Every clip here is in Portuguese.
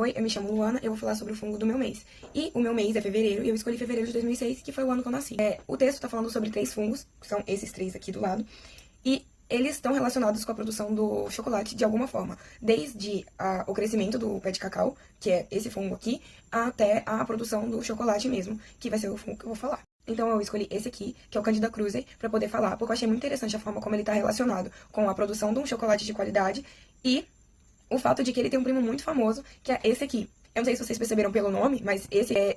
Oi, eu me chamo Luana, eu vou falar sobre o fungo do meu mês. E o meu mês é fevereiro, e eu escolhi fevereiro de 2006, que foi o ano que eu nasci. O texto tá falando sobre 3 fungos, que são esses 3 aqui do lado, e eles estão relacionados com a produção do chocolate de alguma forma. Desde o crescimento do pé de cacau, que é esse fungo aqui, até a produção do chocolate mesmo, que vai ser o fungo que eu vou falar. Então eu escolhi esse aqui, que é o Candida cruzi, para poder falar, porque eu achei muito interessante a forma como ele está relacionado com a produção de um chocolate de qualidade e o fato de que ele tem um primo muito famoso, que é esse aqui. Eu não sei se vocês perceberam pelo nome, mas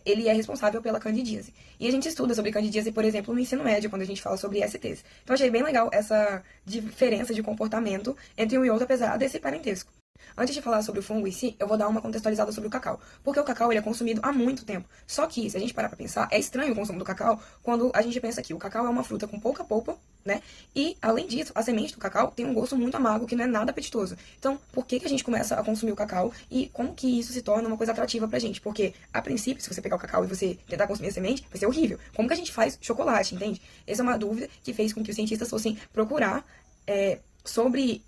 ele é responsável pela candidíase. E a gente estuda sobre candidíase, por exemplo, no ensino médio, quando a gente fala sobre STs. Então eu achei bem legal essa diferença de comportamento entre um e outro, apesar desse parentesco. Antes de falar sobre o fungo em si, eu vou dar uma contextualizada sobre o cacau. Porque o cacau ele é consumido há muito tempo. Só que, se a gente parar pra pensar, é estranho o consumo do cacau quando a gente pensa que o cacau é uma fruta com pouca polpa, né? E, além disso, a semente do cacau tem um gosto muito amargo, que não é nada apetitoso. Então, por que a gente começa a consumir o cacau e como que isso se torna uma coisa atrativa pra gente? Porque, a princípio, se você pegar o cacau e você tentar consumir a semente, vai ser horrível. Como que a gente faz chocolate, entende? Essa é uma dúvida que fez com que os cientistas fossem procurar sobre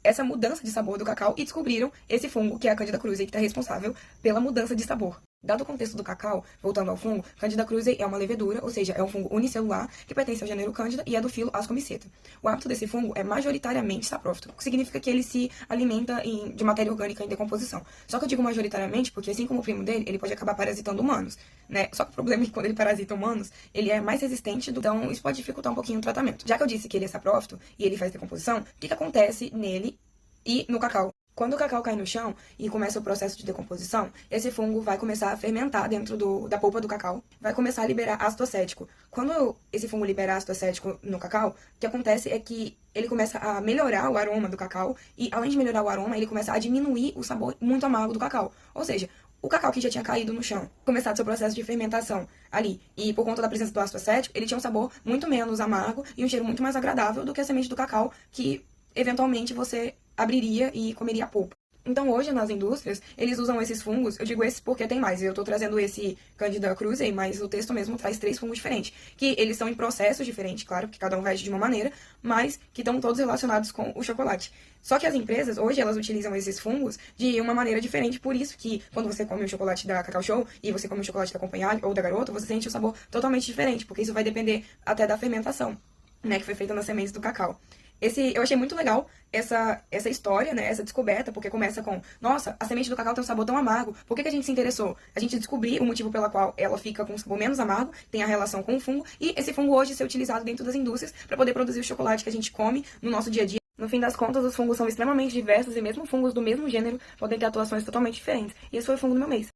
essa mudança de sabor do cacau e descobriram esse fungo, que é a Candida cruzi, que está responsável pela mudança de sabor. Dado o contexto do cacau, voltando ao fungo, Candida cruzi é uma levedura, ou seja, é um fungo unicelular que pertence ao gênero Cândida e é do filo Ascomyceta. O hábito desse fungo é majoritariamente saprófito, o que significa que ele se alimenta de matéria orgânica em decomposição. Só que eu digo majoritariamente porque, assim como o primo dele, ele pode acabar parasitando humanos, né? Só que o problema é que quando ele parasita humanos, ele é mais resistente, então isso pode dificultar um pouquinho o tratamento. Já que eu disse que ele é saprófito e ele faz decomposição, o que acontece nele e no cacau? Quando o cacau cai no chão e começa o processo de decomposição, esse fungo vai começar a fermentar dentro da polpa do cacau, vai começar a liberar ácido acético. Quando esse fungo libera ácido acético no cacau, o que acontece é que ele começa a melhorar o aroma do cacau e, além de melhorar o aroma, ele começa a diminuir o sabor muito amargo do cacau. Ou seja, o cacau que já tinha caído no chão, começado seu processo de fermentação ali, e por conta da presença do ácido acético, ele tinha um sabor muito menos amargo e um cheiro muito mais agradável do que a semente do cacau, que eventualmente você abriria e comeria a polpa. Então hoje nas indústrias, eles usam esses fungos, eu digo esses porque tem mais, eu tô trazendo esse Candida cruzi, mas o texto mesmo traz 3 fungos diferentes, que eles são em processos diferentes, claro, porque cada um reage de uma maneira, mas que estão todos relacionados com o chocolate. Só que as empresas, hoje, elas utilizam esses fungos de uma maneira diferente, por isso que quando você come o chocolate da Cacau Show e você come o chocolate da Companhia ou da Garoto, você sente um sabor totalmente diferente, porque isso vai depender até da fermentação, né, que foi feita nas sementes do cacau. Eu achei muito legal essa história, né, essa descoberta, porque começa com, nossa, a semente do cacau tem um sabor tão amargo, por que a gente se interessou? A gente descobriu o motivo pela qual ela fica com um sabor menos amargo, tem a relação com o fungo, e esse fungo hoje ser utilizado dentro das indústrias para poder produzir o chocolate que a gente come no nosso dia a dia. No fim das contas, os fungos são extremamente diversos e mesmo fungos do mesmo gênero podem ter atuações totalmente diferentes. E esse foi o fungo do meu mês.